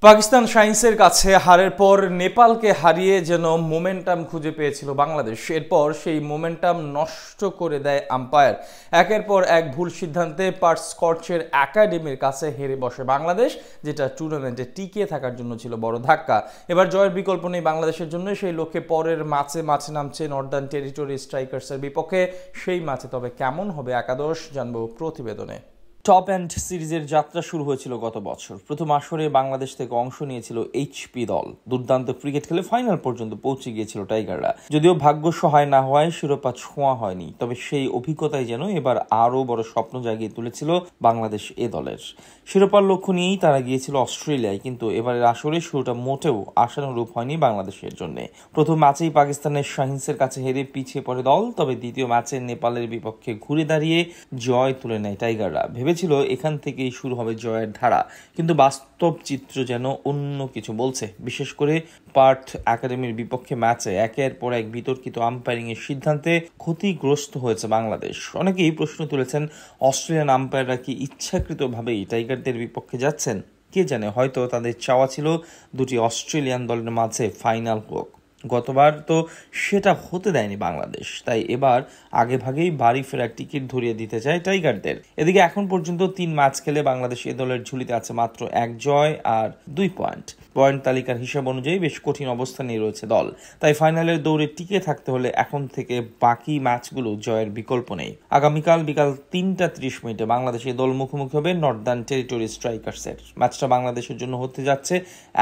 পাকিস্তান শাইন্সের কাছে হারের পর নেপালকে হারিয়ে যেন মোমেন্টাম খুঁজে পেয়েছিল বাংলাদেশ। এরপর সেই মোমেন্টাম নষ্ট করে দেয় আম্পায়ার। একের পর এক ভুল সিদ্ধান্তে পার্থ স্কচের একাডেমির কাছে হেরে বসে বাংলাদেশ, যেটা টুর্নামেন্টে টিকে থাকার জন্য ছিল বড় ধাক্কা। এবার জয়ের বিকল্প নেই বাংলাদেশের জন্য। সেই লক্ষ্যে পরের মাঠে নামছে নর্দার্ন টেরিটরি স্ট্রাইকার্সের বিপক্ষে। সেই ম্যাচে তবে কেমন হবে একাদশ, জানবো প্রতিবেদনে। টপ এন্ড সিরিজের যাত্রা শুরু হয়েছিল গত বছর। প্রথম আসরে বাংলাদেশ থেকে অংশ নিয়েছিল এইচপি দল। দুর্দান্ত ক্রিকেট খেলে ফাইনাল পর্যন্ত পৌঁছে গিয়েছিল টাইগাররা। যদিও ভাগ্য সহায় না হওয়ায় শিরোপা ছোঁয়া হয়নি, তবে সেই অভিজ্ঞতাই যেন এবার আরও বড় স্বপ্ন জাগিয়ে তুলেছিল বাংলাদেশ এ দলের। শিরোপার লক্ষ্য নিয়েই তারা গিয়েছিল অস্ট্রেলিয়ায়, কিন্তু এবারের আসরে শুরুটা মোটেও আশানুরূপ হয়নি বাংলাদেশের জন্য। প্রথম ম্যাচেই পাকিস্তানের শাহিন্সের কাছে হেরে পিছিয়ে পড়ে দল, তবে দ্বিতীয় ম্যাচে নেপালের বিপক্ষে ঘুরে দাঁড়িয়ে জয় তুলে নেয় টাইগাররা। ভেবেছিল এখান থেকেই শুরু হবে জয়ের ধারা, কিন্তু বাস্তব চিত্র যেন অন্য কিছু বলছে। বিশেষ করে পার্থ একাডেমির বিপক্ষে ম্যাচে একের পর এক বিতর্কিত আম্পায়ারিং এর সিদ্ধান্তে ক্ষতিগ্রস্ত হয়েছে বাংলাদেশ। অনেকেই প্রশ্ন তুলেছেন, অস্ট্রেলিয়ান আম্পায়াররা কি ইচ্ছাকৃতভাবেই টাইগারদের বিপক্ষে যাচ্ছেন? কে জানে, হয়তো তাদের চাওয়া ছিল দুটি অস্ট্রেলিয়ান দলের মাঝে ফাইনাল হোক। গতবার তো সেটা হতে দেয়নি বাংলাদেশ, তাই এবার আগে ভাগেই বাড়ি ফেরার টিকিট ধরিয়ে দিতে চায় টাইগারদের। এদিকে এখন পর্যন্ত 3 ম্যাচ খেলে বাংলাদেশ এ দলের ঝুলিতে আছে মাত্র 1 জয় আর 2 পয়েন্ট। পয়েন্ট তালিকার হিসাব অনুযায়ী বেশ কঠিন অবস্থানে রয়েছে দল, তাই ফাইনালের দৌড়ে টিকে থাকতে হলে এখন থেকে বাকি ম্যাচগুলো জয়ের বিকল্প নেই। আগামীকাল বিকাল 3:30 বাংলাদেশ এ দল মুখোমুখি হবে নর্দার্ন টেরিটরি স্ট্রাইকার্সের। ম্যাচটা বাংলাদেশের জন্য হতে যাচ্ছে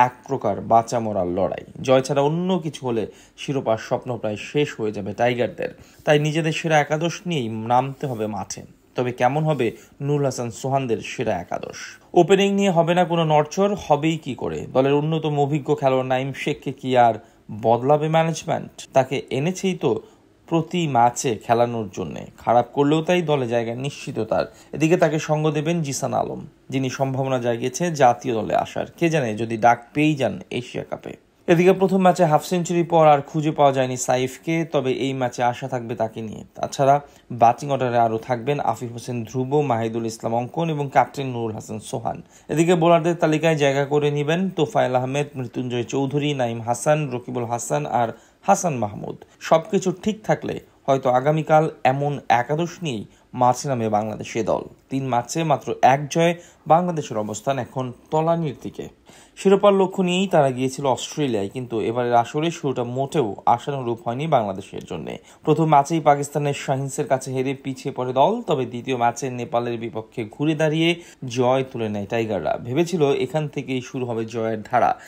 এক প্রকার বাঁচা মরার লড়াই। জয় ছাড়া অন্য কিছু হলে শিরোপার স্বপ্ন প্রায় শেষ হয়ে যাবে টাইগারদের। তাই নিজেদের সেরা একাদশ নিয়েই নামতে হবে মাঠে। তবে কেমন হবে নুরুল হাসান সোহানদের সেরা একাদশ? ওপেনিং নিয়ে হবে না কোনো নড়চড়, হবেই কি করে? দলের অন্যতম অভিজ্ঞ খেলোয়াড় নাইম শেখকে কি আর বদলাবে ম্যানেজমেন্ট? তাকে এনেছেই তো প্রতি ম্যাচে খেলানোর জন্য। খারাপ করলেও তাই দলে জায়গা নিশ্চিত তার। এদিকে তাকে সঙ্গ দেবেন জিসান আলম, যিনি সম্ভাবনা জাগিয়েছে জাতীয় দলে আসার। কে জানে যদি ডাক পেয়েই যান এশিয়া কাপে। এদিকে প্রথম ম্যাচে হাফ সেঞ্চুরি পর আর খুঁজে পাওয়া যায়নি সাইফকে, তবে এই ম্যাচে আশা থাকবে তাকে নিয়ে। তাছাড়া ব্যাটিং অর্ডারে আরও থাকবেন আফিফ হোসেন ধ্রুব, মাহিদুল ইসলাম অঙ্কন এবং ক্যাপ্টেন নুরুল হাসান সোহান। এদিকে বোলারদের তালিকায় জায়গা করে নেবেন তোফায়েল আহমেদ, মৃত্যুঞ্জয় চৌধুরী, নাইম হাসান, রকিবুল হাসান আর হাসান মাহমুদ। সবকিছু ঠিক থাকলে হয়তো আগামীকাল এমন একাদশ নিয়েই মাঠে নামে বাংলাদেশে দল। 3 ম্যাচে মাত্র 1 জয়ে বাংলাদেশের অবস্থান এখন তলানির দিকে। শিরোপার লক্ষ্য নিয়েই তারা গিয়েছিল অস্ট্রেলিয়ায়, কিন্তু এবারের আসরে শুরুটা মোটেও আশানুরূপ হয়নি বাংলাদেশের জন্য। প্রথম ম্যাচেই পাকিস্তানের শাহিন্সের কাছে হেরে পিছিয়ে পড়ে দল, তবে দ্বিতীয় ম্যাচে নেপালের বিপক্ষে ঘুরে দাঁড়িয়ে জয় তুলে নেয় টাইগাররা। ভেবেছিল এখান থেকেই শুরু হবে জয়ের ধারা,